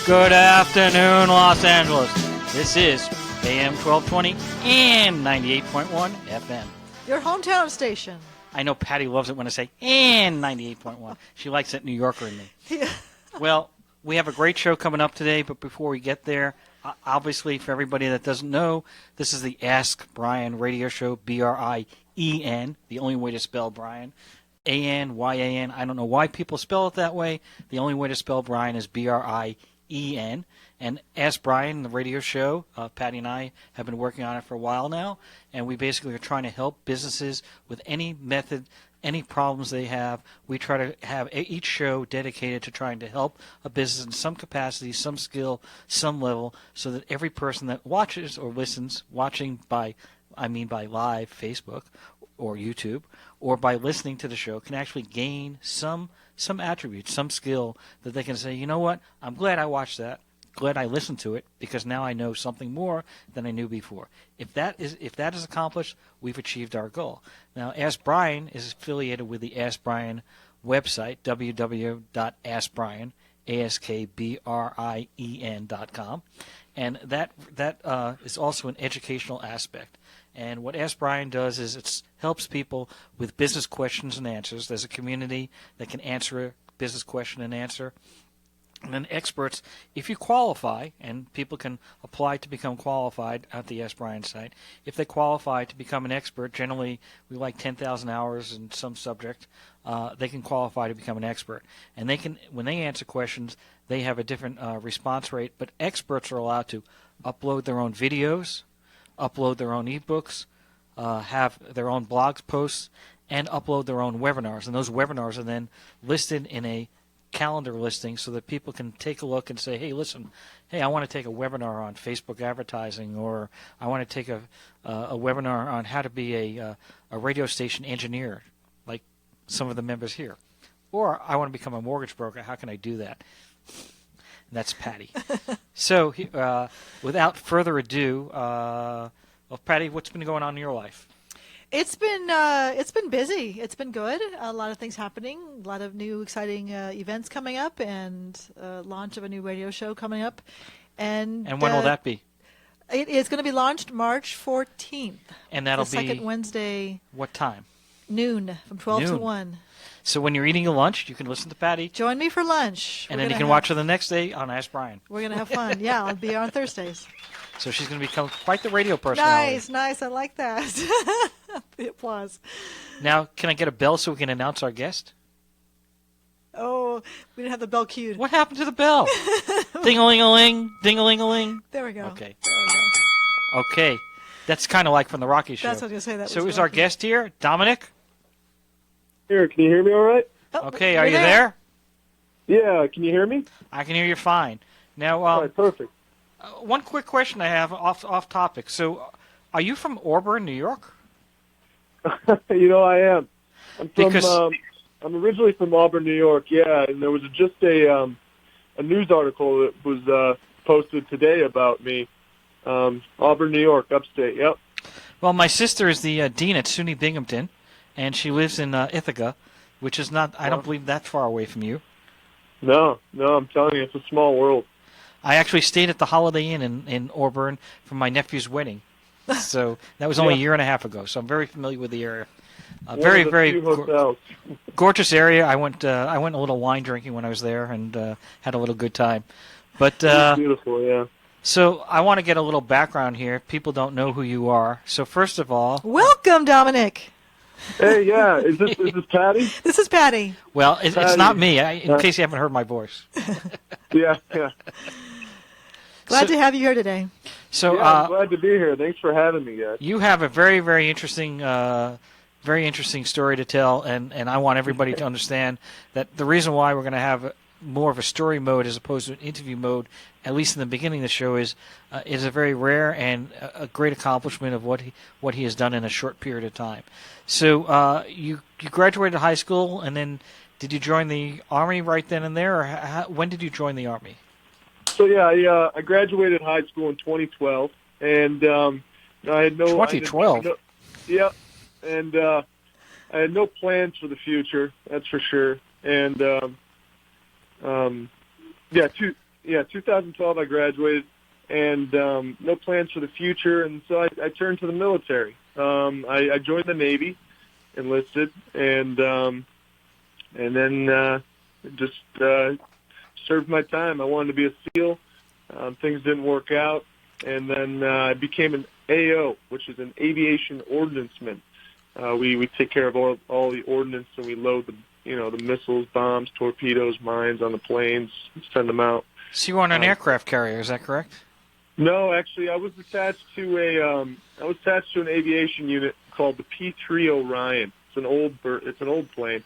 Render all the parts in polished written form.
Good afternoon, Los Angeles. This is AM 1220 and 98.1 FM. Your hometown station. I know Patty loves it when I say and 98.1. She likes that New Yorker in me. Yeah. Well, we have a great show coming up today, but before we get there, obviously for everybody that doesn't know, this is the Ask Brien radio show, B-R-I-E-N, the only way to spell Brien. A-N-Y-A-N. I don't know why people spell it that way. The only way to spell Brien is B-R-I-E-N. And Ask Brien, the radio show, Patty and I have been working on it for a while now, and we basically are trying to help businesses with any method, any problems they have. We try to have each show dedicated to trying to help a business in some capacity, some skill, some level, so that every person that watches or listens, watching by live Facebook or YouTube, or by listening to the show, can actually gain some attributes, some skill that they can say, you know what, I'm glad I watched that, glad I listened to it, because now I know something more than I knew before. If that is accomplished, we've achieved our goal. Now, Ask Brien is affiliated with the Ask Brien website, www.askbrien, AskBrien.com, and that is also an educational aspect. And what Ask Brien does is it helps people with business questions and answers. There's a community that can answer a business question and answer. And then experts, if you qualify, and people can apply to become qualified at the Ask Brien site, if they qualify to become an expert, generally we like 10,000 hours in some subject, they can qualify to become an expert. And they can, when they answer questions, they have a different response rate, but experts are allowed to upload their own videos, upload their own ebooks, have their own blog posts, and upload their own webinars. And those webinars are then listed in a calendar listing so that people can take a look and say, hey, listen, I want to take a webinar on Facebook advertising, or I want to take a webinar on how to be a radio station engineer, like some of the members here. Or I want to become a mortgage broker. How can I do that? And that's Patty. So without further ado, Patty, what's been going on in your life? It's been busy. It's been good. A lot of things happening. A lot of new exciting events coming up, and launch of a new radio show coming up. And when will that be? It is going to be launched March 14th. And that'll the be second Wednesday. What time? Noon, from 12 to 1. So when you're eating your lunch, you can listen to Patty. Join me for lunch. And then you can watch her the next day on Ask Brien. We're going to have fun. Yeah, I'll be here on Thursdays. So she's going to become quite the radio personality. Nice. I like that. The applause. Now, can I get a bell so we can announce our guest? Oh, we didn't have the bell cued. What happened to the bell? Ding-a-ling-a-ling, ding-a-ling-a-ling. There we go. Okay. There we go. Okay. That's kind of like from the Rocky Show. That's what I was going to say. So is our guest here, Dominic? Here, can you hear me all right? Oh, Okay, are you there? Yeah, can you hear me? I can hear you fine. Now, All right, perfect. one quick question I have off topic. So, are you from Auburn, New York? I am. I'm from. I'm originally from Auburn, New York. Yeah, and there was just a news article that was posted today about me. Auburn, New York, upstate. Yep. Well, my sister is the dean at SUNY Binghamton, and she lives in Ithaca, which is not, I don't believe, that far away from you. No, I'm telling you, it's a small world. I actually stayed at the Holiday Inn in Auburn for my nephew's wedding. So that was only a year and a half ago, so I'm very familiar with the area. Very gorgeous area. I went a little wine drinking when I was there and had a little good time. But beautiful, yeah. So I want to get a little background here. People don't know who you are. So first of all, welcome, Dominic. Hey, yeah. Is this Patty? This is Patty. Well, it's not me. In case you haven't heard my voice. Yeah. Glad to have you here today. So I'm glad to be here. Thanks for having me, guys. You have a very, very interesting story to tell, and I want everybody to understand that the reason why we're going to have more of a story mode as opposed to an interview mode, at least in the beginning of the show, is a very rare and a great accomplishment of what he has done in a short period of time. So you graduated high school, and then did you join the Army right then and there, or when did you join the Army? So I graduated high school in 2012, and I had no 2012. Yep, and I had no plans for the future. That's for sure. And 2012 I graduated, and no plans for the future, and so I turned to the military. I joined the Navy, enlisted, and then just served my time. I wanted to be a SEAL. Things didn't work out, and then I became an AO, which is an aviation ordnanceman. We take care of all the ordnance, and we load the missiles, bombs, torpedoes, mines on the planes, send them out. So you were on an aircraft carrier, is that correct? No, actually, I was attached to an aviation unit called the P-3 Orion. It's an old plane,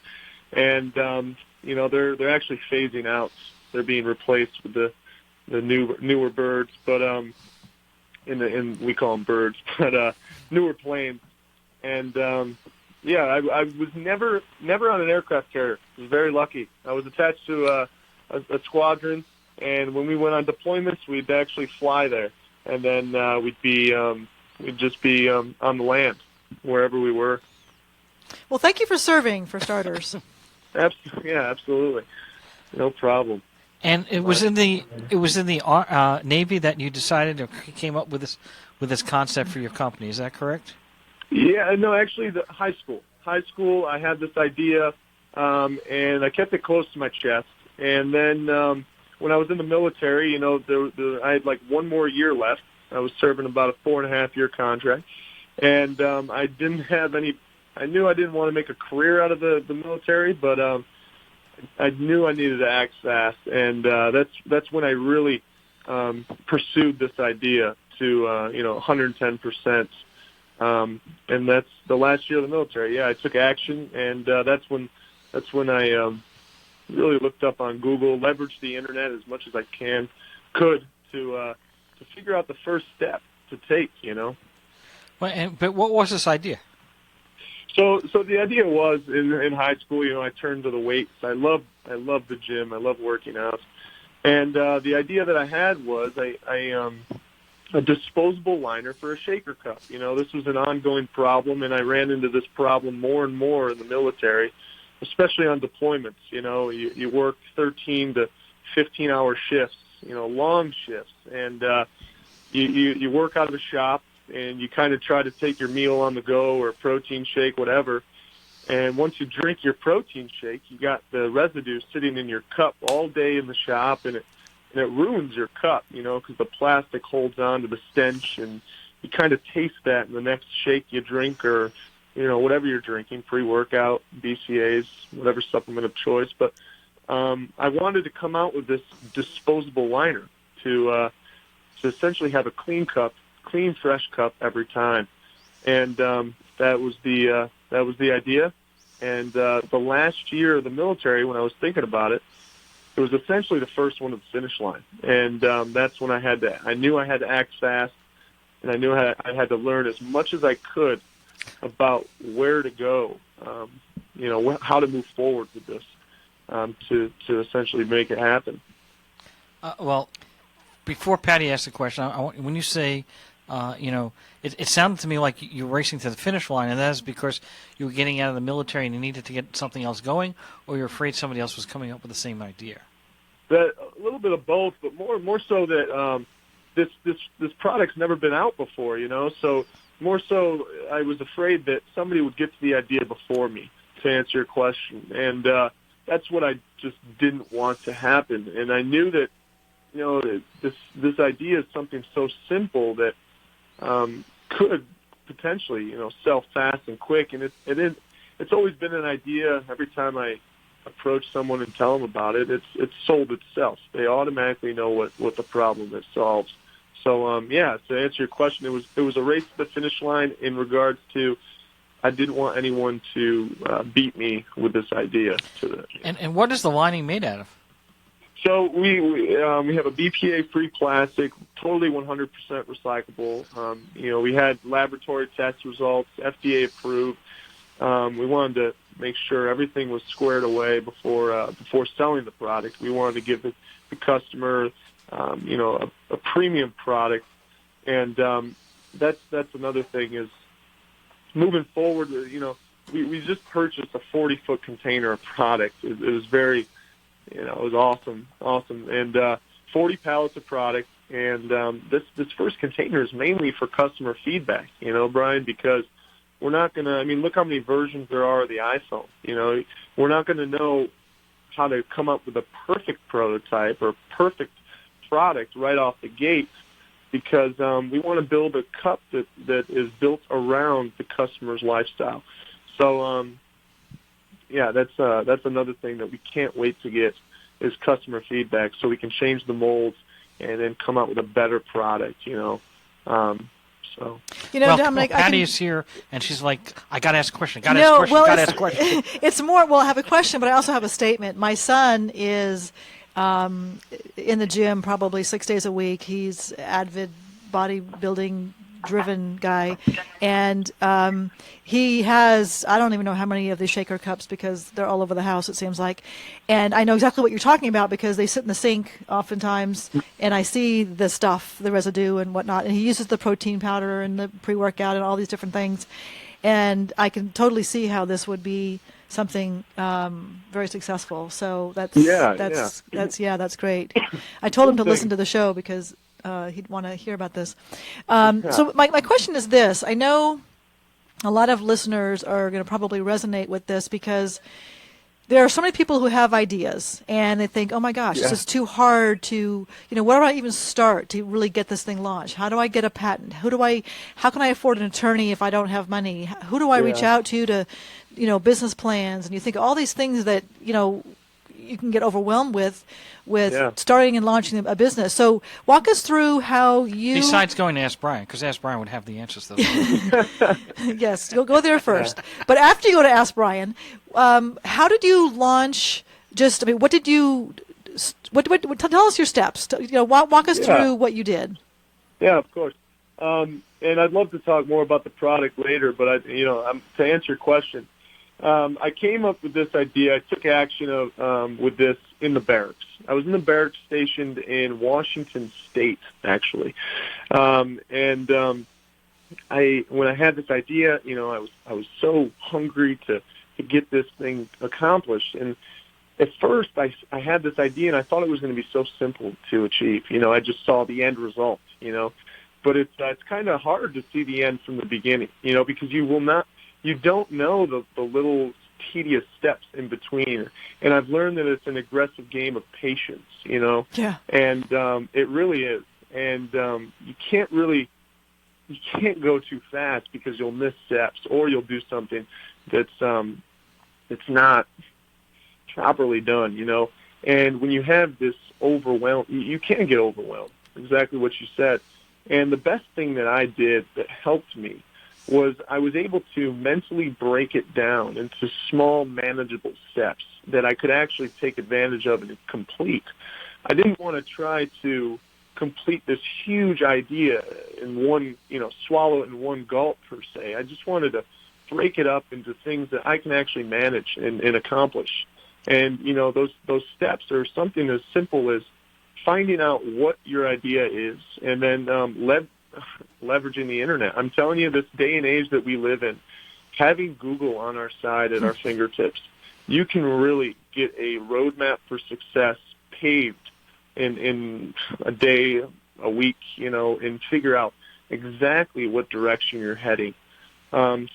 and they're actually phasing out. They're being replaced with the newer birds, but we call them birds, but newer planes. And I was never on an aircraft carrier. I was very lucky. I was attached to a squadron, and when we went on deployments, we'd actually fly there, and then we'd just be on the land wherever we were. Well, thank you for serving, for starters. Absolutely, no problem. And it was in the Navy that you decided or came up with this concept for your company. Is that correct? Yeah, no, actually, the high school. I had this idea, and I kept it close to my chest. And then when I was in the military, I had like one more year left. I was serving about a 4.5-year contract, and I didn't have any. I knew I didn't want to make a career out of the military, but I knew I needed to act fast, and that's when I really pursued this idea to 110%. And that's the last year of the military. Yeah, I took action, and that's when I really looked up on Google, leveraged the internet as much as I could to figure out the first step to take. Well, but what was this idea? So the idea was in high school, I turned to the weights. I love the gym. I love working out. And the idea that I had was a disposable liner for a shaker cup. This was an ongoing problem, and I ran into this problem more and more in the military, especially on deployments. You work 13 to 15-hour shifts, long shifts, and you work out of a shop, and you kind of try to take your meal on the go or protein shake, whatever. And once you drink your protein shake, you got the residue sitting in your cup all day in the shop, and it ruins your cup, because the plastic holds on to the stench, and you kind of taste that in the next shake you drink or, whatever you're drinking, pre-workout, BCAAs, whatever supplement of choice. But I wanted to come out with this disposable liner to essentially have a clean, fresh cup every time. And that was the idea. And the last year of the military, when I was thinking about it, it was essentially the first one to the finish line. And that's when I knew I had to act fast, and I knew I had to learn as much as I could about where to go, how to move forward with this to essentially make it happen. Well, before Patti asks the question, when you say, it sounded to me like you were racing to the finish line, and that is because you were getting out of the military and you needed to get something else going, or you're afraid somebody else was coming up with the same idea? A little bit of both, but more so that this product's never been out before, So more so, I was afraid that somebody would get to the idea before me, to answer your question, and that's what I just didn't want to happen. And I knew that this idea is something so simple that could potentially sell fast and quick, and it's always been an idea. Every time I approach someone and tell them about it, it's sold itself. They automatically know what the problem it solves. So to answer your question, it was a race to the finish line in regards to I didn't want anyone to beat me with this idea. And what is the lining made out of? So we have a BPA-free plastic, totally 100% recyclable. We had laboratory test results, FDA approved. We wanted to make sure everything was squared away before selling the product. We wanted to give the customer, a premium product, and that's another thing is moving forward. We just purchased a 40-foot container of product. It was very. It was awesome. And 40 pallets of product, and this first container is mainly for customer feedback, Brien, because we're not going to, look how many versions there are of the iPhone. We're not going to know how to come up with a perfect prototype or perfect product right off the gate, because we want to build a cup that is built around the customer's lifestyle. So, that's another thing that we can't wait to get is customer feedback, so we can change the molds and then come out with a better product. Dominic, Patti is here, and she's like, I got to ask a question. Got to ask a question. It's more, well, I have a question, but I also have a statement. My son is in the gym probably 6 days a week. He's avid bodybuilding driven guy, and he has, I don't even know how many of these shaker cups because they're all over the house, it seems like, and I know exactly what you're talking about because they sit in the sink oftentimes, and I see the stuff, the residue and whatnot, and he uses the protein powder and the pre-workout and all these different things, and I can totally see how this would be something very successful. So that's great. I told him to listen to the show because he'd want to hear about this. So my question is this. I know a lot of listeners are going to probably resonate with this because there are so many people who have ideas and they think, oh my gosh, this is too hard to, where do I even start to really get this thing launched? How do I get a patent? How can I afford an attorney if I don't have money? Who do I reach out to, business plans? And you think all these things that, you can get overwhelmed with starting and launching a business. So walk us through how you... Besides going to Ask Brien, because Ask Brien would have the answers to those. Yes, go there first. But after you go to Ask Brien, how did you launch what did you... tell us your steps. Walk us through what you did. Yeah, of course. And I'd love to talk more about the product later, but to answer your question, I came up with this idea. I took action with this in the barracks. I was in the barracks stationed in Washington State, actually, when I had this idea, I was so hungry to get this thing accomplished. And at first, I had this idea, and I thought it was going to be so simple to achieve. I just saw the end result. But it's kind of hard to see the end from the beginning. Because you don't know the little tedious steps in between. And I've learned that it's an aggressive game of patience, Yeah. And it really is. And you can't go too fast because you'll miss steps or you'll do something that's not properly done, And when you have this overwhelm, you can get overwhelmed, exactly what you said. And the best thing that I did that helped me was I was able to mentally break it down into small, manageable steps that I could actually take advantage of and complete. I didn't want to try to complete this huge idea in one, swallow it in one gulp, per se. I just wanted to break it up into things that I can actually manage and accomplish. And, those steps are something as simple as finding out what your idea is and then leveraging the internet. I'm telling you, this day and age that we live in, having Google on our side at our fingertips, you can really get a roadmap for success paved in a day, a week, and figure out exactly what direction you're heading. To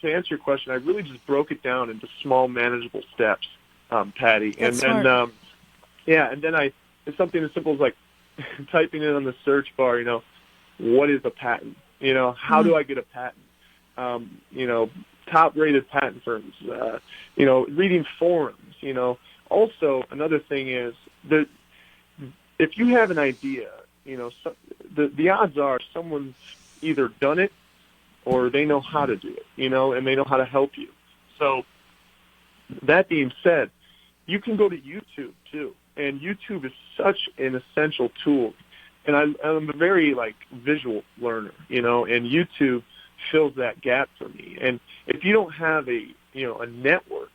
answer your question, I really just broke it down into small, manageable steps, Patti. That's and smart. then it's something as simple as like typing in on the search bar, what is a patent? How do I get a patent? Top-rated patent firms, reading forums, Also, another thing is that if you have an idea, the odds are someone's either done it or they know how to do it, and they know how to help you. So that being said, you can go to YouTube, too. And YouTube is such an essential tool. And I'm a very, visual learner, and YouTube fills that gap for me. And if you don't have a network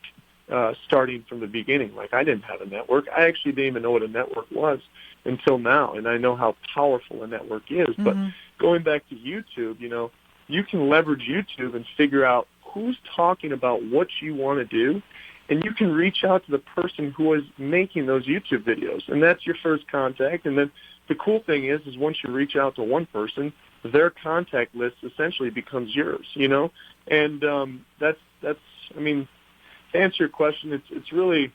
starting from the beginning, like I didn't have a network. I actually didn't even know what a network was until now, and I know how powerful a network is. Mm-hmm. But going back to YouTube, you can leverage YouTube and figure out who's talking about what you want to do and you can reach out to the person who is making those YouTube videos, and that's your first contact. And then the cool thing is once you reach out to one person, their contact list essentially becomes yours, you know? And that's I mean, to answer your question, it's really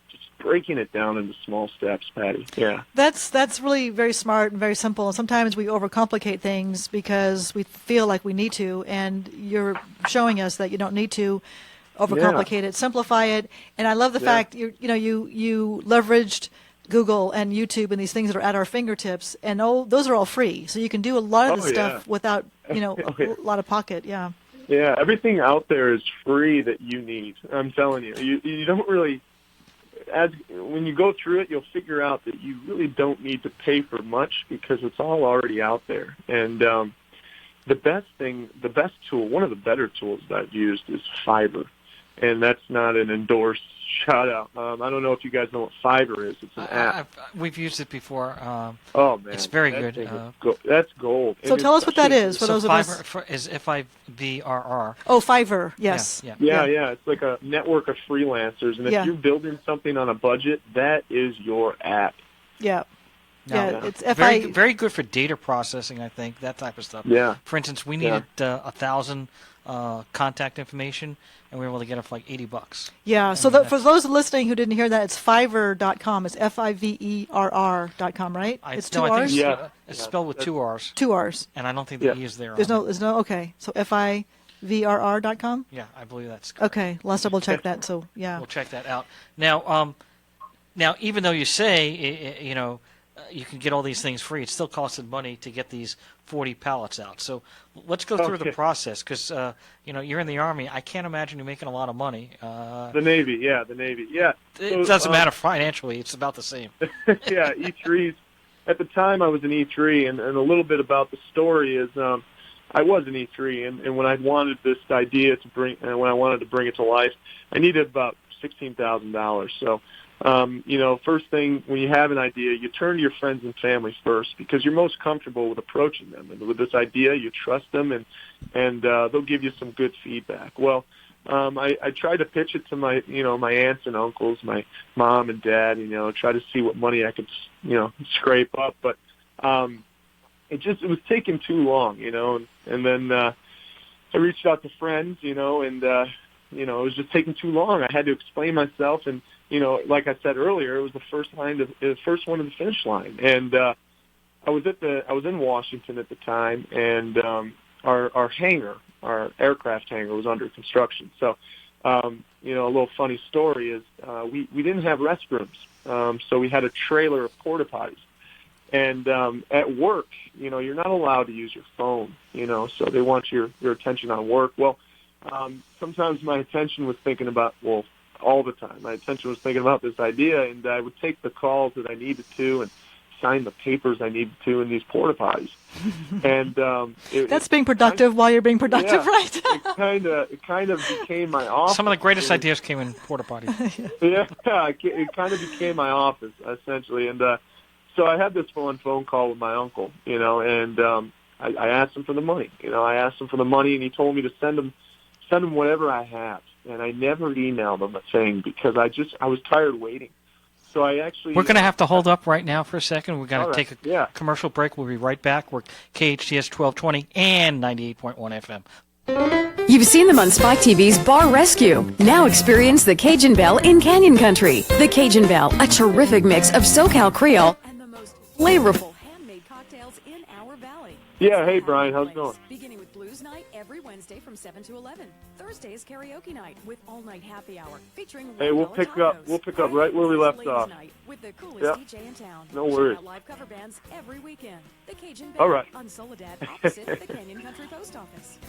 just breaking it down into small steps, Patty. Yeah. That's really very smart and very simple. And sometimes we overcomplicate things because we feel like we need to, and you're showing us that you don't need to overcomplicate it, simplify it. And I love the fact you leveraged Google and YouTube and these things that are at our fingertips, and those are all free. So you can do a lot of the stuff without, a lot of pocket. Yeah. Yeah, everything out there is free that you need. I'm telling you. You don't really, when you go through it, you'll figure out that you really don't need to pay for much because it's all already out there. And the best tool, one of the better tools that I've used is Fiverr. And that's not an endorsed shout-out. I don't know if you guys know what Fiverr is. It's an app. We've used it before. Oh, man. It's very good. That's gold. So tell us what that is for those of us. Fiverr is Fiverr. Oh, Fiverr, yes. Yeah. It's like a network of freelancers. And if you're building something on a budget, that is your app. Yeah. It's very good for data processing, I think, that type of stuff. Yeah. For instance, we needed 1,000 contact information, and we were able to get it for like $80. Yeah. So for those listening who didn't hear that, it's Fiverr.com. It's Fiverr.com, right? It's two R's. It's spelled with two R's. Two R's. And I don't think they use their. There's no. Okay. So Fiverr.com. Yeah, I believe that's correct. Okay. Let's double check that. So yeah. We'll check that out. Now, even though you say you can get all these things free, it still costed money to get these 40 pallets out. So let's go through the process because, you're in the Army. I can't imagine you're making a lot of money. The Navy. It doesn't matter financially. It's about the same. Yeah, E3s. At the time, I was an E3, and a little bit about the story is I was an E3, and when I wanted this idea to bring, and when I wanted to bring it to life, I needed about $16,000. So, first thing, when you have an idea, you turn to your friends and family first because you're most comfortable with approaching them. And with this idea, you trust them, and they'll give you some good feedback. Well, I tried to pitch it to my aunts and uncles, my mom and dad, try to see what money I could, scrape up. But it was taking too long, and then I reached out to friends, and it was just taking too long. I had to explain myself, and like I said earlier, it was the first one to the finish line. And I was in Washington at the time, and our hangar, our aircraft hangar, was under construction. So, a little funny story is we didn't have restrooms, so we had a trailer of porta potties. And at work, you're not allowed to use your phone, so they want your attention on work. Well, sometimes my attention was thinking about, all the time, my attention was thinking about this idea, and I would take the calls that I needed to and sign the papers I needed to in these porta potties. And that's being productive while you're being productive, right? It kind of became my office. Some of the greatest ideas came in porta potties. It kind of became my office essentially, and so I had this phone call with my uncle, and I asked him for the money. I asked him for the money, and he told me to send him whatever I have. And I never emailed him a thing because I was tired waiting. So I actually... We're going to have to hold up right now for a second. We're going to take a commercial break. We'll be right back. We're KHTS 1220 and 98.1 FM. You've seen them on Spike TV's Bar Rescue. Now experience the Cajun Belle in Canyon Country. The Cajun Belle, a terrific mix of SoCal Creole and the most flavorful handmade cocktails in our valley. Yeah, hey, Brian, how's it going? Beginning with Blues Night every Wednesday from 7 to 11. Thursday is karaoke night with all-night happy hour featuring. Hey, we'll pick up right where we left off. With the coolest DJ in town. No worries. Live cover bands every weekend. The Cajun Belle. All right. On Soledad, opposite the Canyon Country Post Office.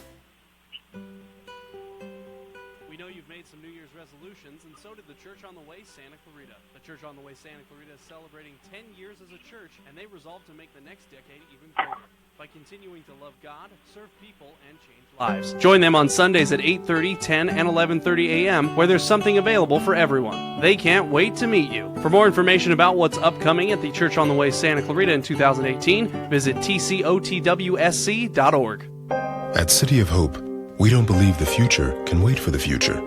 We know you've made some New Year's resolutions, and so did the Church on the Way Santa Clarita. The Church on the Way Santa Clarita is celebrating 10 years as a church, and they resolve to make the next decade even greater by continuing to love God, serve people, and change lives. Join them on Sundays at 8:30, 10, and 11:30 a.m., where there's something available for everyone. They can't wait to meet you. For more information about what's upcoming at the Church on the Way Santa Clarita in 2018, visit tcotwsc.org. At City of Hope, we don't believe the future can wait for the future.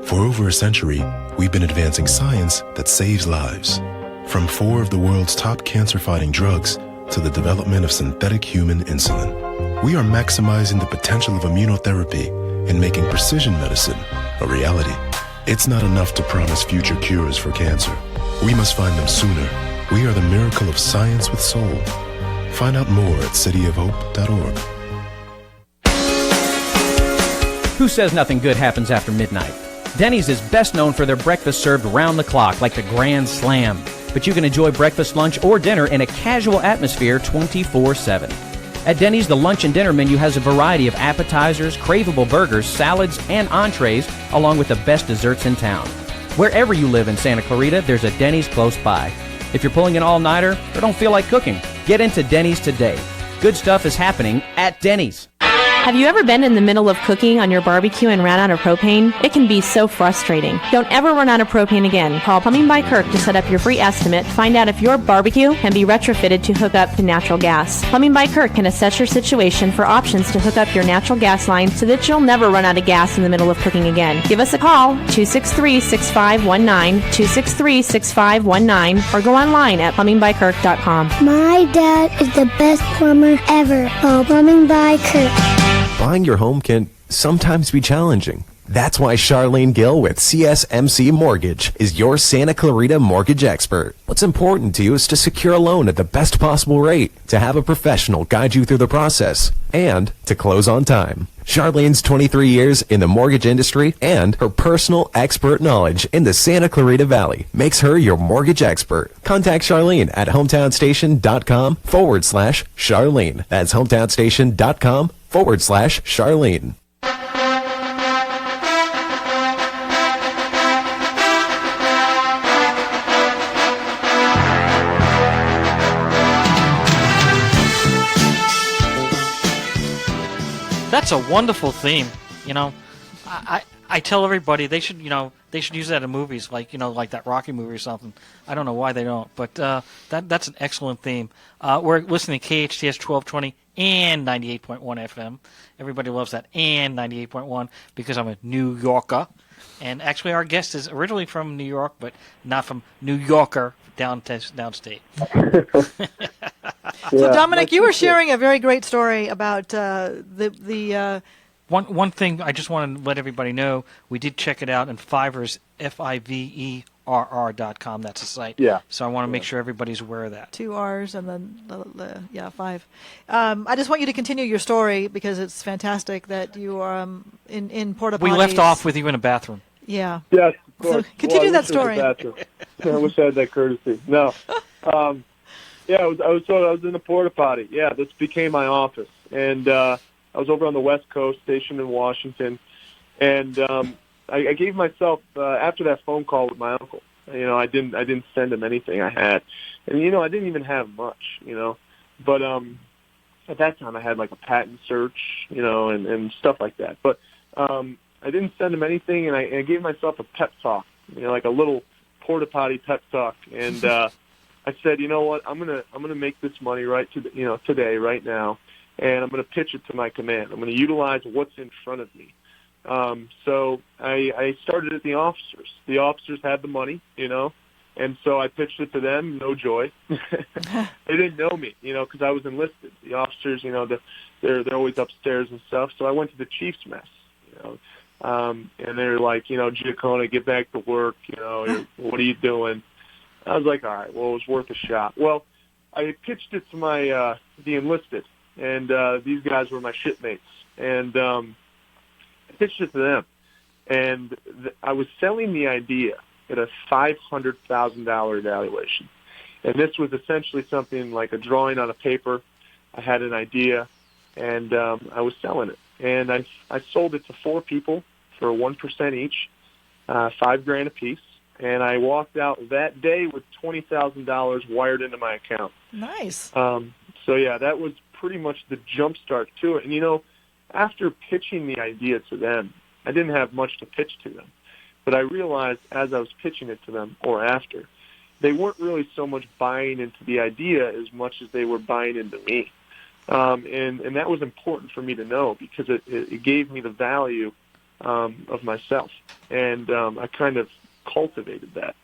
For over a century, we've been advancing science that saves lives. From 4 of the world's top cancer-fighting drugs to the development of synthetic human insulin. We are maximizing the potential of immunotherapy and making precision medicine a reality. It's not enough to promise future cures for cancer. We must find them sooner. We are the miracle of science with soul. Find out more at cityofhope.org. Who says nothing good happens after midnight? Denny's is best known for their breakfast served round the clock, like the Grand Slam. But you can enjoy breakfast, lunch, or dinner in a casual atmosphere 24/7. At Denny's, the lunch and dinner menu has a variety of appetizers, craveable burgers, salads, and entrees, along with the best desserts in town. Wherever you live in Santa Clarita, there's a Denny's close by. If you're pulling an all-nighter or don't feel like cooking, get into Denny's today. Good stuff is happening at Denny's. Have you ever been in the middle of cooking on your barbecue and ran out of propane? It can be so frustrating. Don't ever run out of propane again. Call Plumbing by Kirk to set up your free estimate. Find out if your barbecue can be retrofitted to hook up to natural gas. Plumbing by Kirk can assess your situation for options to hook up your natural gas line so that you'll never run out of gas in the middle of cooking again. Give us a call, 263-6519, 263-6519, or go online at plumbingbykirk.com. My dad is the best plumber ever. Call Plumbing by Kirk. Buying your home can sometimes be challenging. That's why Charlene Gill with CSMC Mortgage is your Santa Clarita mortgage expert. What's important to you is to secure a loan at the best possible rate, to have a professional guide you through the process, and to close on time. Charlene's 23 years in the mortgage industry and her personal expert knowledge in the Santa Clarita Valley makes her your mortgage expert. Contact Charlene at hometownstation.com/Charlene. That's hometownstation.com/Charlene. That's a wonderful theme. I tell everybody they should use that in movies, like that Rocky movie or something. I don't know why they don't, but that's an excellent theme. We're listening to KHTS 1220 and 98.1 FM. Everybody loves that and 98.1 because I'm a New Yorker, and actually our guest is originally from New York, but not from New Yorker downstate. So Dominic, you were sharing a very great story about the One thing I just want to let everybody know, we did check it out in Fiverr's FIVERR.com. That's the site. Yeah. So I want to make sure everybody's aware of that. 2 R's and then 5. I just want you to continue your story because it's fantastic that you are in porta potties. We left off with you in a bathroom. Yeah. Yes, of course. So continue that story. I wish I had that courtesy. No. I was in the porta potty. Yeah, this became my office, and I was over on the West Coast, stationed in Washington, and I gave myself after that phone call with my uncle. I didn't send him anything I had, and I didn't even have much. But at that time I had like a patent search, and stuff like that. But I didn't send him anything, and I gave myself a pep talk, like a little porta potty pep talk, and I said, you know what, I'm gonna make this money today, right now, and I'm gonna pitch it to my command. I'm gonna utilize what's in front of me. So I started at the officers. The officers had the money, and so I pitched it to them. No joy. They didn't know me, because I was enlisted. The officers, they're always upstairs and stuff. So I went to the chief's mess, and they're like, Giacona, get back to work. What are you doing? I was like, all right, well, it was worth a shot. Well, I pitched it to my the enlisted, and these guys were my shipmates, and I pitched it to them, and I was selling the idea at a $500,000 evaluation, and this was essentially something like a drawing on a paper. I had an idea, and I was selling it, and I sold it to 4 people for 1% each, $5,000 a piece. And I walked out that day with $20,000 wired into my account. Nice. So, yeah, that was pretty much the jump start to it. And, after pitching the idea to them, I didn't have much to pitch to them. But I realized as I was pitching it to them, or after, they weren't really so much buying into the idea as much as they were buying into me. And that was important for me to know because it gave me the value of myself, and I kind of cultivated that,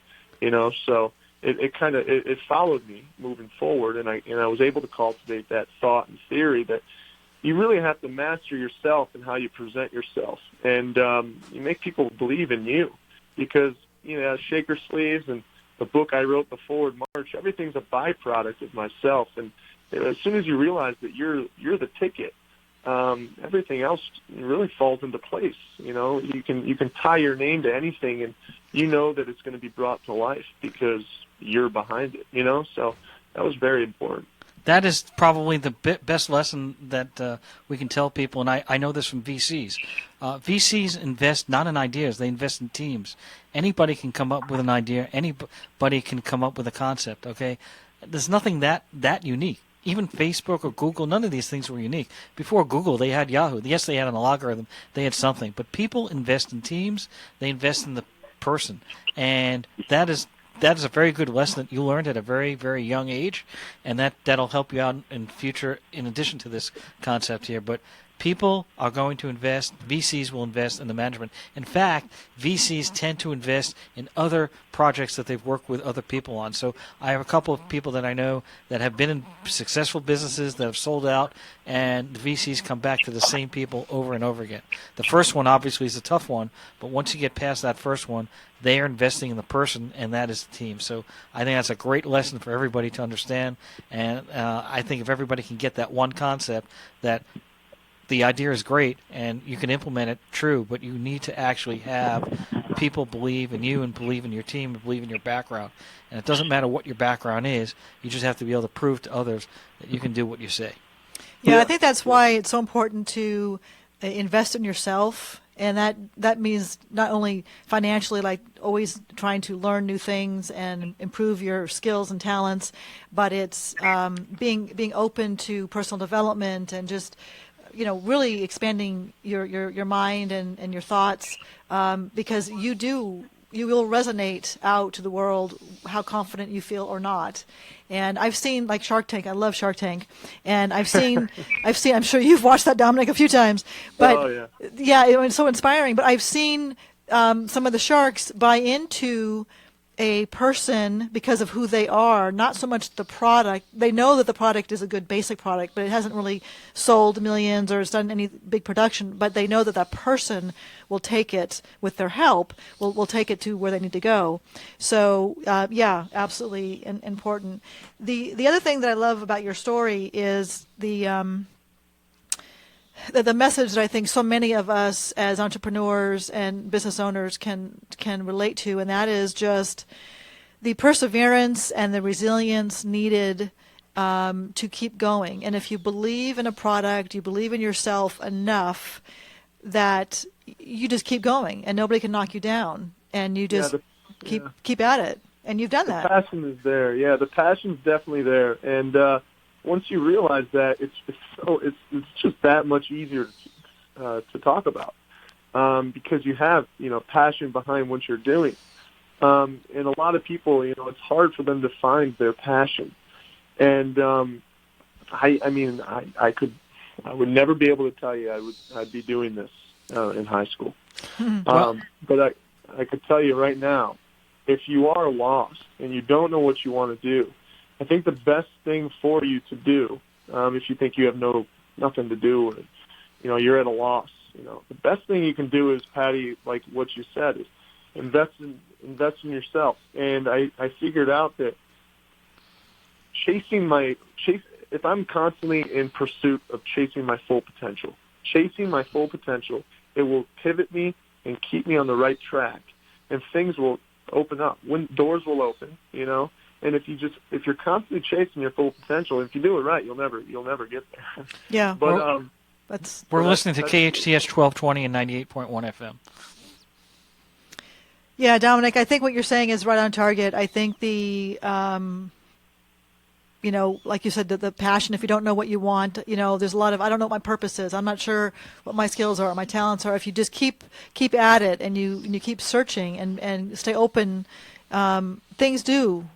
so it followed me moving forward, and I was able to cultivate that thought and theory that you really have to master yourself and how you present yourself, and you make people believe in you, because Shaker Sleeves and the book I wrote, The Forward March, everything's a byproduct of myself, and as soon as you realize that you're the ticket, everything else really falls into place. You can tie your name to anything, and that it's going to be brought to life because you're behind it. So that was very important. That is probably the best lesson that we can tell people, and I know this from VCs. VCs invest not in ideas; they invest in teams. Anybody can come up with an idea. Anybody can come up with a concept. Okay, there's nothing that unique. Even Facebook or Google, none of these things were unique. Before Google, they had Yahoo. Yes, they had an algorithm. They had something. But people invest in teams. They invest in the person, and that is a very good lesson that you learned at a very, very young age, and that'll help you out in future in addition to this concept here. But people are going to invest, VCs will invest in the management. In fact, VCs tend to invest in other projects that they've worked with other people on. So I have a couple of people that I know that have been in successful businesses that have sold out, and the VCs come back to the same people over and over again. The first one obviously is a tough one, but once you get past that first one, they are investing in the person, and that is the team. So I think that's a great lesson for everybody to understand, and I think if everybody can get that one concept, that the idea is great and you can implement it, true, but you need to actually have people believe in you and believe in your team and believe in your background. And it doesn't matter what your background is, you just have to be able to prove to others that you can do what you say. Yeah, I think that's why it's so important to invest in yourself, and that means not only financially, like always trying to learn new things and improve your skills and talents, but it's being open to personal development and just really expanding your mind and your thoughts, because you will resonate out to the world how confident you feel or not. And I've seen, like, Shark Tank. I love Shark Tank, and I've seen. I'm sure you've watched that, Dominic, a few times. But yeah, it's so inspiring. But I've seen some of the sharks buy into a person because of who they are, not so much the product. They know that the product is a good basic product, but it hasn't really sold millions or has done any big production, but they know that that person will take it with their help, will take it to where they need to go. So, yeah, absolutely important. The other thing that I love about your story is the message that I think so many of us as entrepreneurs and business owners can relate to, and that is just the perseverance and the resilience needed to keep going. And if you believe in a product, you believe in yourself enough that you just keep going, and nobody can knock you down, and you just keep at it. And you've done that. The passion is there. Yeah, the passion's definitely there, and once you realize that, it's just that much easier to talk about, because you have passion behind what you're doing, and a lot of people it's hard for them to find their passion, and I would never be able to tell you I'd be doing this in high school, but I could tell you right now, if you are lost and you don't know what you want to do, I think the best thing for you to do, if you think you have nothing to do, or you're at a loss, the best thing you can do is, Patti, like what you said, is invest in yourself. And I figured out that if I'm constantly in pursuit of chasing my full potential, it will pivot me and keep me on the right track, and things will open up. When doors will open, And if you're constantly chasing your full potential, if you do it right, you'll never get there. Yeah. But we're listening to KHTS 1220 and 98.1 FM. Yeah, Dominic, I think what you're saying is right on target. I think the like you said, the passion, if you don't know what you want, there's a lot of, I don't know what my purpose is. I'm not sure what my skills are, what my talents are. If you just keep at it and you keep searching and stay open, things do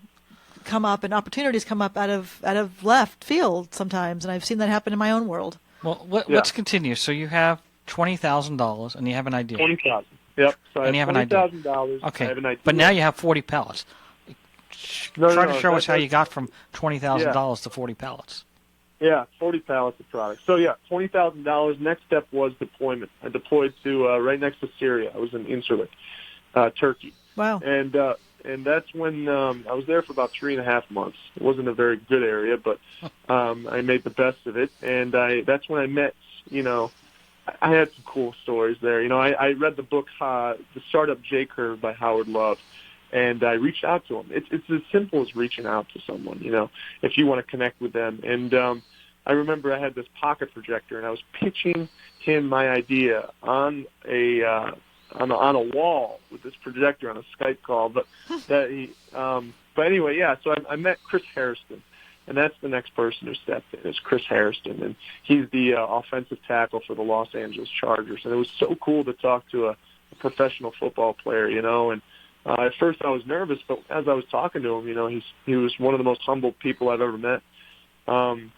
come up and opportunities come up out of left field sometimes, and I've seen that happen in my own world. Well, let's continue. So you have $20,000, and you have an idea. $20,000. Yep. So And I you have have an idea. $20,000. Okay. I have an idea. But now you have 40 pallets. Try to show us how you got from $20,000 to 40 pallets. Yeah, 40 pallets of product. So, yeah, $20,000. Next step was deployment. I deployed to right next to Syria. I was in Incirlik, Turkey. Wow. And that's when I was there for about 3.5 months. It wasn't a very good area, but I made the best of it. And that's when I met, I had some cool stories there. I read the book, The Startup J-Curve by Howard Love. And I reached out to him. It's as simple as reaching out to someone, if you want to connect with them. And I remember I had this pocket projector, and I was pitching him my idea on a wall with this projector on a Skype call. But anyway, yeah. So I met Chris Hairston, and that's the next person who stepped in is Chris Hairston, and he's the offensive tackle for the Los Angeles Chargers. And it was so cool to talk to a professional football player, and. At first I was nervous, but as I was talking to him, he was one of the most humble people I've ever met. And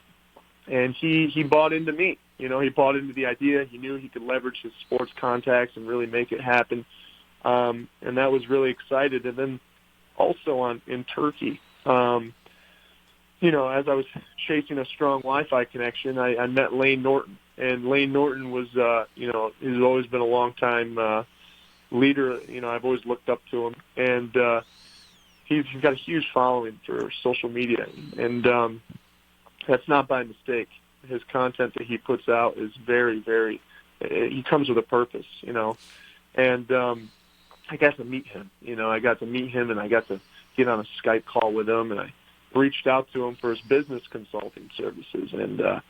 he bought into me. He bought into the idea. He knew he could leverage his sports contacts and really make it happen. And that was really excited. And then also in Turkey, as I was chasing a strong Wi-Fi connection, I met Lane Norton. And Lane Norton was, he's always been a long time leader. I've always looked up to him, and he's got a huge following for social media, and that's not by mistake. His content that he puts out is very, very. He comes with a purpose, and I got to meet him. I got to meet him, and I got to get on a Skype call with him, and I reached out to him for his business consulting services, and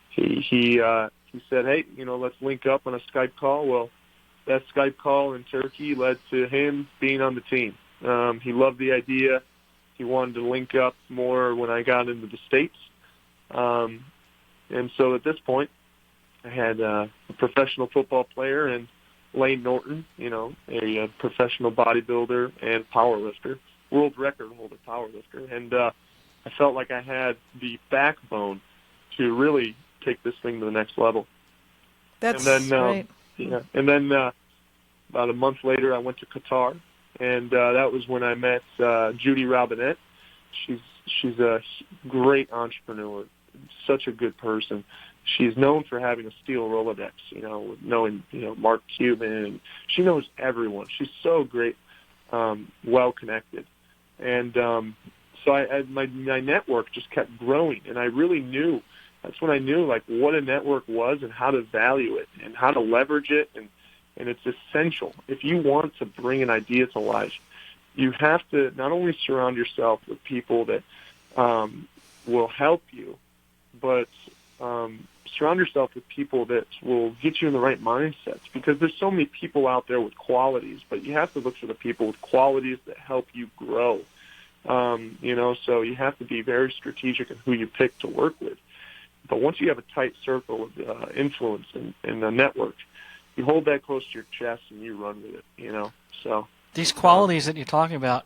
he said, "Hey, let's link up on a Skype call." Well, that Skype call in Turkey led to him being on the team. He loved the idea. He wanted to link up more when I got into the States. And so at this point, I had a professional football player and Lane Norton, a professional bodybuilder and powerlifter, world record holder powerlifter. And I felt like I had the backbone to really take this thing to the next level. That's great. Yeah, and then about a month later, I went to Qatar, and that was when I met Judy Robinette. She's a great entrepreneur, such a good person. She's known for having a steel Rolodex, knowing Mark Cuban, and she knows everyone. She's so great, well connected, and so my network just kept growing, and I really knew. That's when I knew what a network was and how to value it and how to leverage it, and it's essential. If you want to bring an idea to life, you have to not only surround yourself with people that will help you, but surround yourself with people that will get you in the right mindsets, because there's so many people out there with qualities, but you have to look for the people with qualities that help you grow. So you have to be very strategic in who you pick to work with. But once you have a tight circle of influence and a network, you hold that close to your chest and you run with it, So these qualities that you're talking about,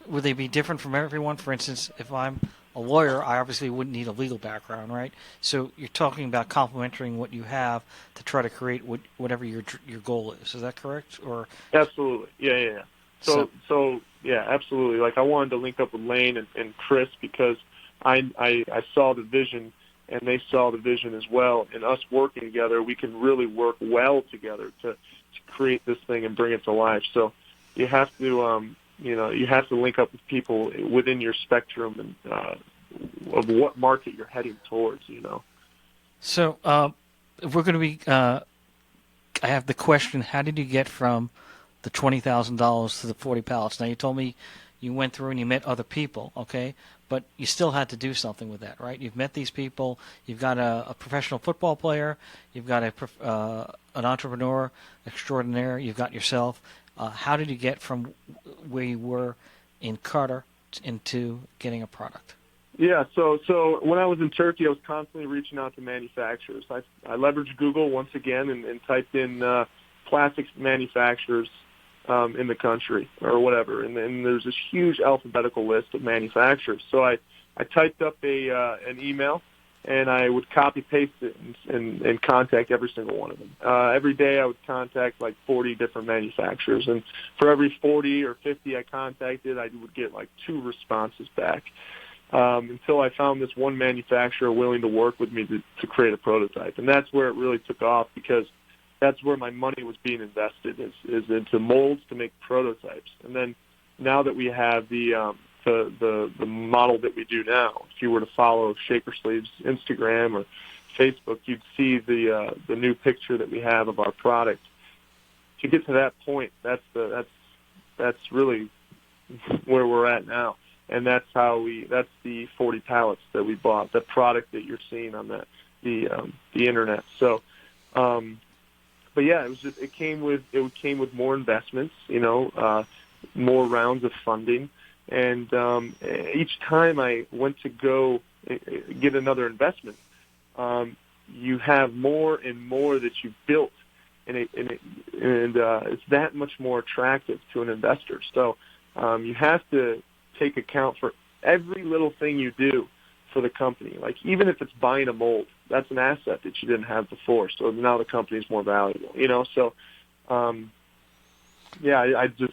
would they be different from everyone? For instance, if I'm a lawyer, I obviously wouldn't need a legal background, right? So you're talking about complementing what you have to try to create whatever your goal is. Is that correct? Or absolutely, yeah. So yeah, absolutely. I wanted to link up with Lane and Chris because I saw the vision. And they saw the vision as well. And us working together, we can really work well together to create this thing and bring it to life. So you have to, you have to link up with people within your spectrum and of what market you're heading towards. So if we're going to be, I have the question: how did you get from the $20,000 to the 40 pallets? Now you told me you went through and you met other people, okay? But you still had to do something with that, right? You've met these people. You've got a professional football player. You've got an entrepreneur extraordinaire. You've got yourself. How did you get from where you were in Qatar into getting a product? Yeah, so when I was in Turkey, I was constantly reaching out to manufacturers. I leveraged Google once again and typed in plastics manufacturers in the country or whatever, and there's this huge alphabetical list of manufacturers. So I typed up an email and I would copy paste it and contact every single one of them. Every day I would contact like 40 different manufacturers, and for every 40 or 50 I contacted, I would get like 2 responses back, until I found this one manufacturer willing to work with me to create a prototype. And that's where it really took off, because that's where my money was being invested, is into molds to make prototypes. And then now that we have the model that we do now, if you were to follow Shaker Sleeve's Instagram or Facebook, you'd see the new picture that we have of our product. To get to that point, that's really where we're at now, and that's the 40 pallets that we bought, the product that you're seeing on the internet. So, but yeah, it came with more investments, more rounds of funding. And each time I went to go get another investment, you have more and more that you've built, and it's that much more attractive to an investor. So you have to take account for every little thing you do for the company. Like, even if it's buying a mold, that's an asset that you didn't have before. So now the company is more valuable. So I just.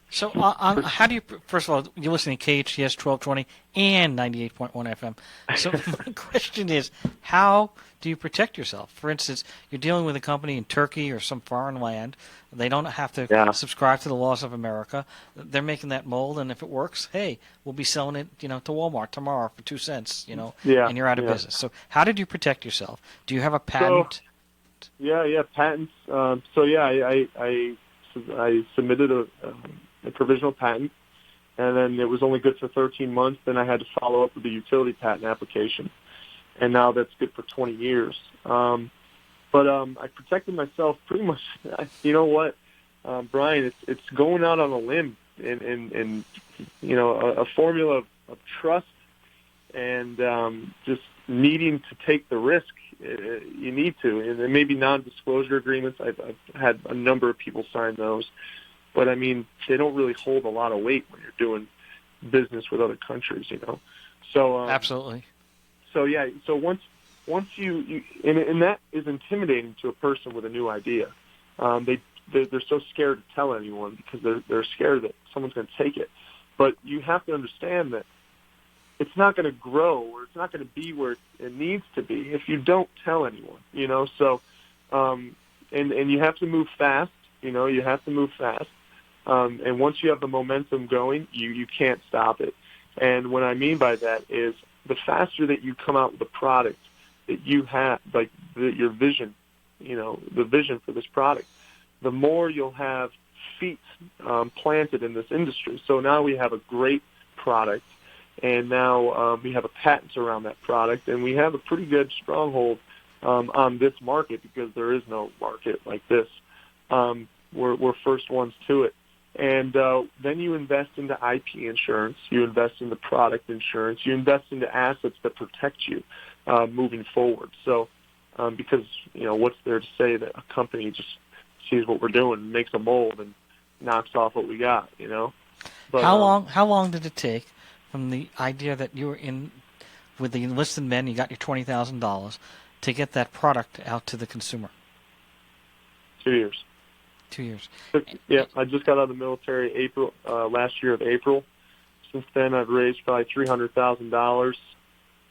So how do you, first of all, you're listening to KHTS 1220 and 98.1 FM. So my question is, how do you protect yourself? For instance, you're dealing with a company in Turkey or some foreign land. They don't have to subscribe to the laws of America. They're making that mold, and if it works, hey, we'll be selling it, to Walmart tomorrow for 2 cents, and you're out of business. So how did you protect yourself? Do you have a patent? Patents. I submitted a provisional patent, and then it was only good for 13 months. Then I had to follow up with the utility patent application, and now that's good for 20 years. But I protected myself pretty much. You know what, Brien? It's going out on a limb and a formula of trust and just needing to take the risk. You need to, and there may be non-disclosure agreements. I've had a number of people sign those. But, I mean, they don't really hold a lot of weight when you're doing business with other countries, So absolutely. So once you and that is intimidating to a person with a new idea. They're so scared to tell anyone because they're scared that someone's going to take it. But you have to understand that it's not going to grow, or it's not going to be where it needs to be if you don't tell anyone. So and you have to move fast. You have to move fast. And once you have the momentum going, you can't stop it. And what I mean by that is the faster that you come out with a product that you have, like your vision, the vision for this product, the more you'll have feet planted in this industry. So now we have a great product, and now we have a patent around that product, and we have a pretty good stronghold on this market, because there is no market like this. We're first ones to it. And then you invest into IP insurance, you invest into product insurance, you invest into assets that protect you moving forward. So because, what's there to say that a company just sees what we're doing, makes a mold, and knocks off what we got, But, how long did it take from the idea that you were in with the enlisted men, you got your $20,000, to get that product out to the consumer? 2 years. 2 years. Yeah, I just got out of the military last year of April. Since then, I've raised probably $300,000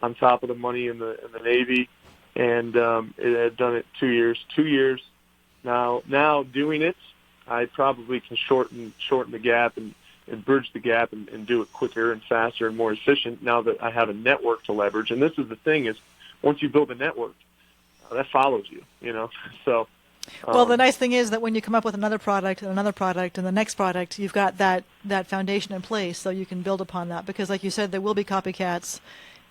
on top of the money in the Navy, and I've done it 2 years. 2 years now doing it, I probably can shorten the gap and bridge the gap and do it quicker and faster and more efficient. Now that I have a network to leverage, and this is the thing: is once you build a network, that follows you. So. Well, the nice thing is that when you come up with another product and the next product, you've got that foundation in place, so you can build upon that. Because, like you said, there will be copycats.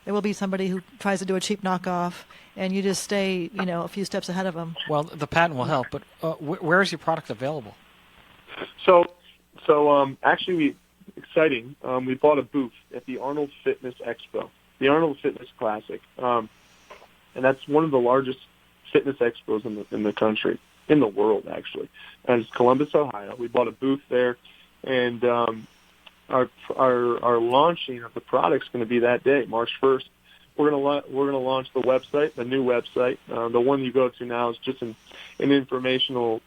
There will be somebody who tries to do a cheap knockoff, and you just stay, a few steps ahead of them. Well, the patent will help, but where is your product available? So actually, exciting. We bought a booth at the Arnold Fitness Expo, the Arnold Fitness Classic, and that's one of the largest fitness expos in the country, in the world, actually. And it's Columbus, Ohio. We bought a booth there, and our launching of the product's going to be that day, March 1st. we're gonna launch the website, the new website. The one you go to now is just an informational,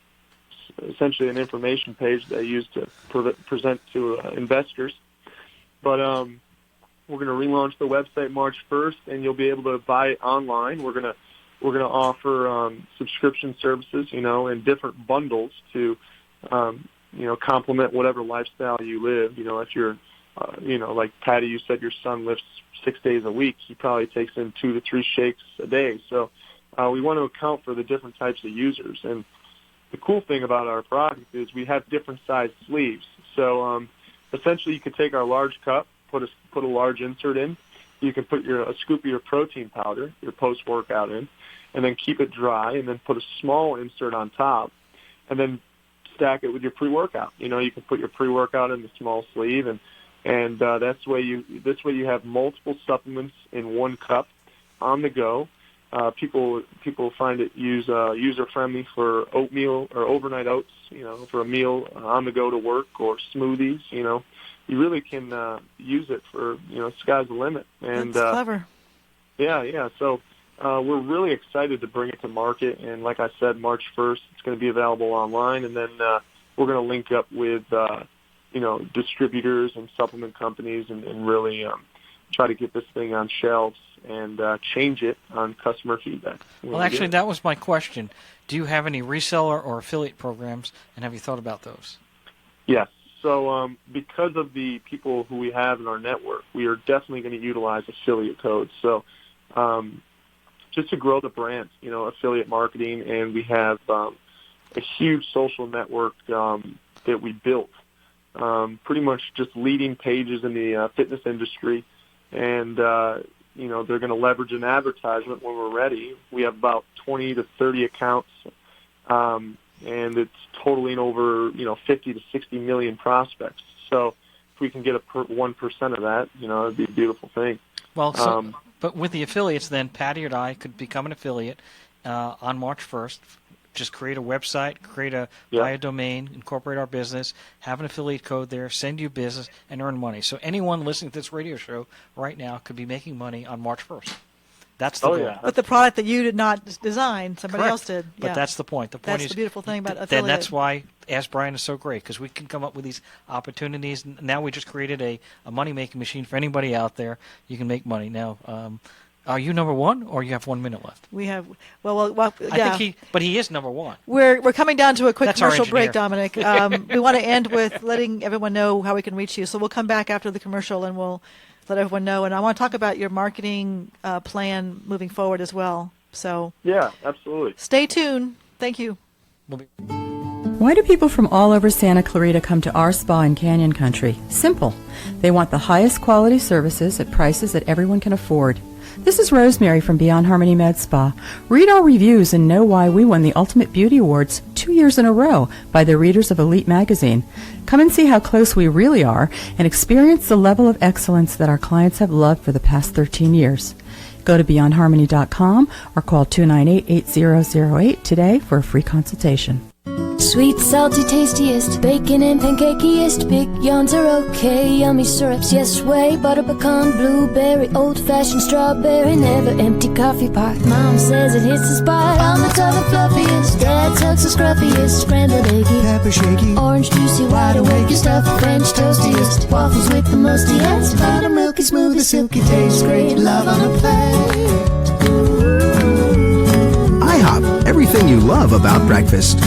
essentially an information page that I use to present to investors. But we're gonna relaunch the website March 1st, and you'll be able to buy it online. We're gonna offer subscription services, and different bundles to complement whatever lifestyle you live. If you're like Patty, you said your son lifts 6 days a week. He probably takes in 2 to 3 shakes a day. So we want to account for the different types of users. And the cool thing about our product is we have different size sleeves. So essentially, you could take our large cup, put a large insert in. You can put a scoop of your protein powder, your post-workout in, and then keep it dry, and then put a small insert on top, and then stack it with your pre-workout. You can put your pre-workout in the small sleeve, and this way you have multiple supplements in one cup on the go. People find it user friendly for oatmeal or overnight oats, for a meal on the go to work, or smoothies. You really can use it for sky's the limit. And that's clever. Yeah. So we're really excited to bring it to market, and like I said, March 1st it's going to be available online, and then we're going to link up with distributors and supplement companies, and really try to get this thing on shelves and change it on customer feedback. Well, actually, that was my question. Do you have any reseller or affiliate programs, and have you thought about those? Yes. So because of the people who we have in our network, we are definitely going to utilize affiliate codes. So just to grow the brand, affiliate marketing, and we have a huge social network that we built, pretty much just leading pages in the fitness industry, and they're going to leverage an advertisement when we're ready. We have about 20 to 30 accounts, and it's totaling over 50 to 60 million prospects. So if we can get 1% of that, it'd be a beautiful thing. Well, but with the affiliates, then Patty or I could become an affiliate on March 1st. Just create a website, buy a domain, incorporate our business, have an affiliate code there, send you business, and earn money. So anyone listening to this radio show right now could be making money on March 1st. That's the goal. Yeah. With the product that you did not design, somebody else did. But that's the point. The point that's is, the beautiful thing about affiliate. Then that's why Ask Brien is so great, because we can come up with these opportunities. Now we just created a money-making machine for anybody out there. You can make money. Now, are you number one, or you have 1 minute left? We have. Well, yeah. I think he is number one. We're coming down to a quick commercial break, Dominic. We want to end with letting everyone know how we can reach you. So we'll come back after the commercial, and we'll let everyone know. And I want to talk about your marketing plan moving forward as well. So yeah, absolutely. Stay tuned. Thank you. Why do people from all over Santa Clarita come to our spa in Canyon Country? Simple. They want the highest quality services at prices that everyone can afford. This is Rosemary from Beyond Harmony Med Spa. Read our reviews and know why we won the Ultimate Beauty Awards 2 years in a row by the readers of Elite Magazine. Come and see how close we really are and experience the level of excellence that our clients have loved for the past 13 years. Go to beyondharmony.com or call 298-8008 today for a free consultation. Sweet, salty, tastiest, bacon and pancakiest. Big yawns are okay, yummy syrups, yes way. Butter pecan, blueberry, old-fashioned strawberry. Never empty coffee pot, Mom says it hits the spot. On the top, the fluffiest, Dad's hugs the scruffiest. Scrambled eggy, pepper shaky, orange juicy, wide awake. Stuffed French toastiest, waffles with the mustiest. Buttermilky, smooth, silky, tastes great. Love on a plate. IHOP, everything you love about breakfast.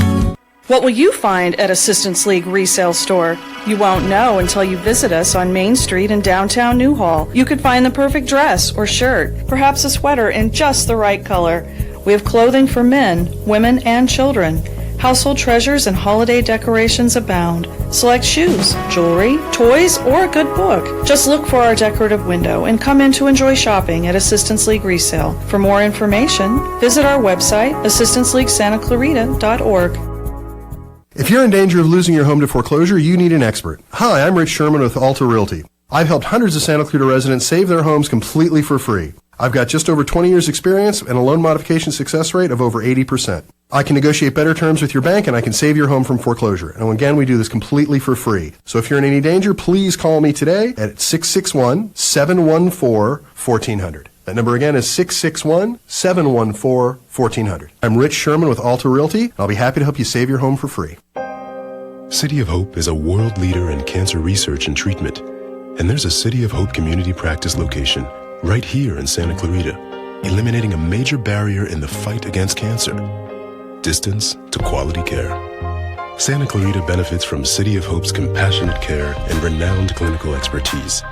What will you find at Assistance League Resale Store? You won't know until you visit us on Main Street in downtown Newhall. You could find the perfect dress or shirt, perhaps a sweater in just the right color. We have clothing for men, women, and children. Household treasures and holiday decorations abound. Select shoes, jewelry, toys, or a good book. Just look for our decorative window and come in to enjoy shopping at Assistance League Resale. For more information, visit our website, assistanceleaguesantaclarita.org. If you're in danger of losing your home to foreclosure, you need an expert. Hi, I'm Rich Sherman with Alta Realty. I've helped hundreds of Santa Clarita residents save their homes completely for free. I've got just over 20 years experience and a loan modification success rate of over 80%. I can negotiate better terms with your bank, and I can save your home from foreclosure. And again, we do this completely for free. So if you're in any danger, please call me today at 661-714-1400. That number again is 661-714-1400. I'm Rich Sherman with Alta Realty, and I'll be happy to help you save your home for free. City of Hope is a world leader in cancer research and treatment. And there's a City of Hope community practice location right here in Santa Clarita, eliminating a major barrier in the fight against cancer: distance to quality care. Santa Clarita benefits from City of Hope's compassionate care and renowned clinical expertise.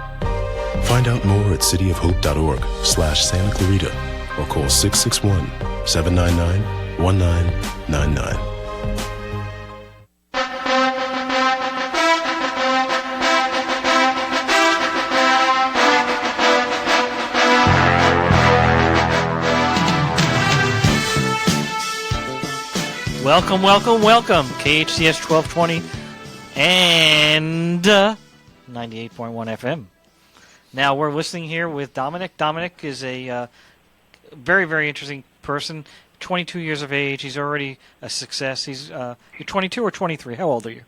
Find out more at cityofhope.org/Santa Clarita or call 661-799-1999. Welcome, welcome, welcome. KHTS 1220 and 98.1 FM. Now we're listening here with Dominic. Dominic is a very, very interesting person. 22 years of age. He's already a success. He's you're 22 or 23? How old are you?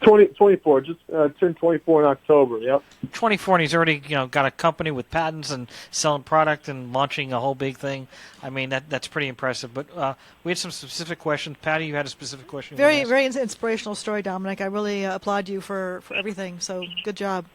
24. Just turned 24 in October. Yep. 24, and he's already got a company with patents and selling product and launching a whole big thing. I mean that's pretty impressive. But we had some specific questions. Patty, you had a specific question. Very, very inspirational story, Dominic. I really applaud you for everything. So good job.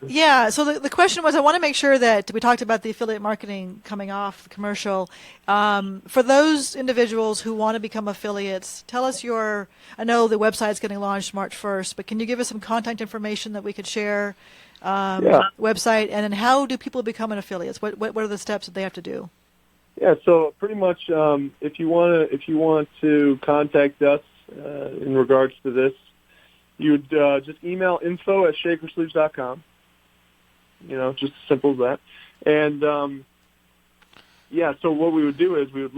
Yeah, so the question was, I want to make sure that we talked about the affiliate marketing coming off the commercial. For those individuals who want to become affiliates, tell us I know the website's getting launched March 1st, but can you give us some contact information that we could share, website, and then how do people become an affiliate? What are the steps that they have to do? Yeah, so pretty much if you want to contact us in regards to this, you'd just email info@shakersleeves.com. Just as simple as that. And so what we would do is we would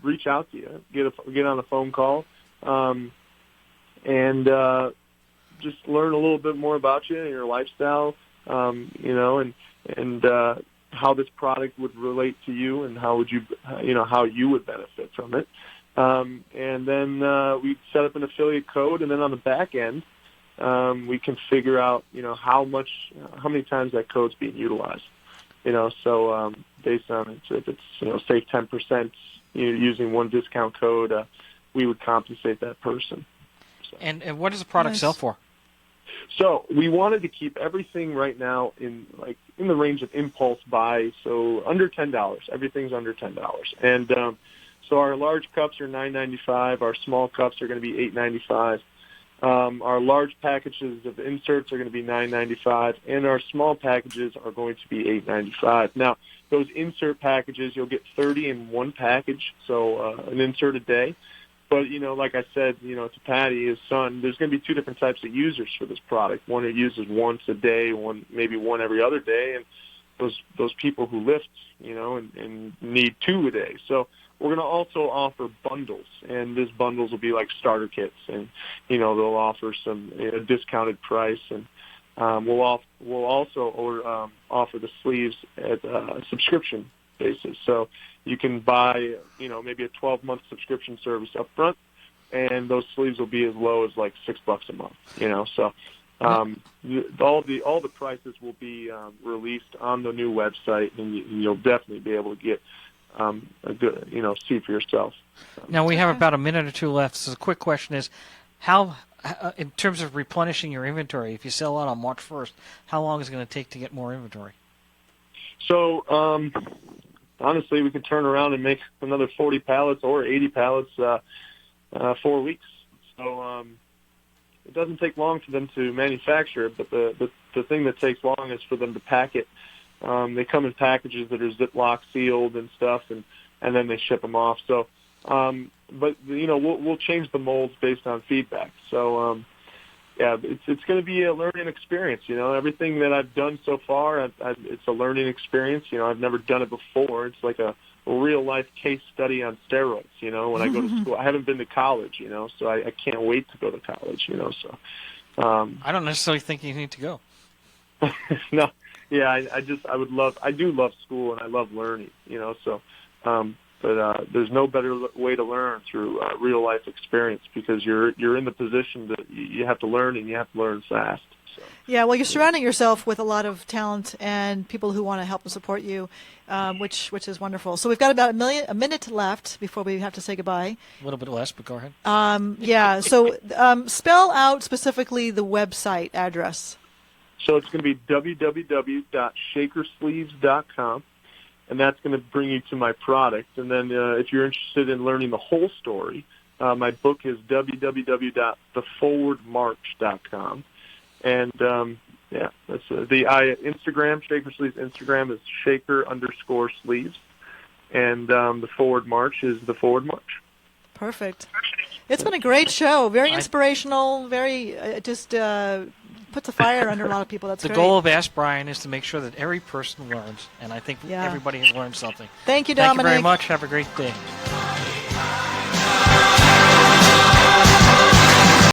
reach out to you, get on a phone call, and just learn a little bit more about you and your lifestyle, and how this product would relate to you and how you would benefit from it. And then we set up an affiliate code, and then on the back end, we can figure out, how many times that code's being utilized. So based on it, if it's, save 10% using one discount code, we would compensate that person. So. And what does the product sell for? So we wanted to keep everything right now in the range of impulse buy, so under $10. Everything's under $10, and so our large cups are $9.95. Our small cups are going to be $8.95. Our large packages of inserts are going to be $9.95, and our small packages are going to be $8.95. Now, those insert packages, you'll get 30 in one package, so an insert a day. But, like I said, to Patty, his son, there's going to be two different types of users for this product. One who uses once a day, maybe one every other day, and those people who lift, and need two a day. So we're going to also offer bundles, and these bundles will be like starter kits, and they'll offer some discounted price, and we'll also offer the sleeves at a subscription basis. So you can buy maybe a 12-month subscription service up front, and those sleeves will be as low as like $6 a month. So all the prices will be released on the new website, and you'll definitely be able to get a good, see for yourself. Now we have about a minute or two left. So the quick question is, how, in terms of replenishing your inventory, if you sell out on March 1st, how long is it going to take to get more inventory? So honestly, we could turn around and make another 40 pallets or 80 pallets 4 weeks. So it doesn't take long for them to manufacture it, but the thing that takes long is for them to pack it. They come in packages that are Ziploc sealed and stuff, and then they ship them off. So, but we'll change the molds based on feedback. So, it's going to be a learning experience. Everything that I've done so far, it's a learning experience. I've never done it before. It's like a real life case study on steroids. When I go to school, I haven't been to college. So I can't wait to go to college. So I don't necessarily think you need to go. No. Yeah, I do love school, and I love learning, so, but there's no better way to learn through real life experience, because you're in the position that you have to learn, and you have to learn fast. So. Yeah, well, you're surrounding yourself with a lot of talent and people who want to help and support you, which is wonderful. So we've got about a minute left before we have to say goodbye. A little bit less, but go ahead. Yeah, so spell out specifically the website address. So it's going to be www.shakersleeves.com, and that's going to bring you to my product. And then if you're interested in learning the whole story, my book is www.theforwardmarch.com. And, that's the Instagram, Shaker Sleeves Instagram is shaker_sleeves. And the Forward March is the Forward March. Perfect. It's been a great show. Very inspirational, very puts a fire under a lot of people. That's great. The goal of Ask Brien is to make sure that every person learns, and I think everybody has learned something. Thank you, Dominic. Thank you very much. Have a great day.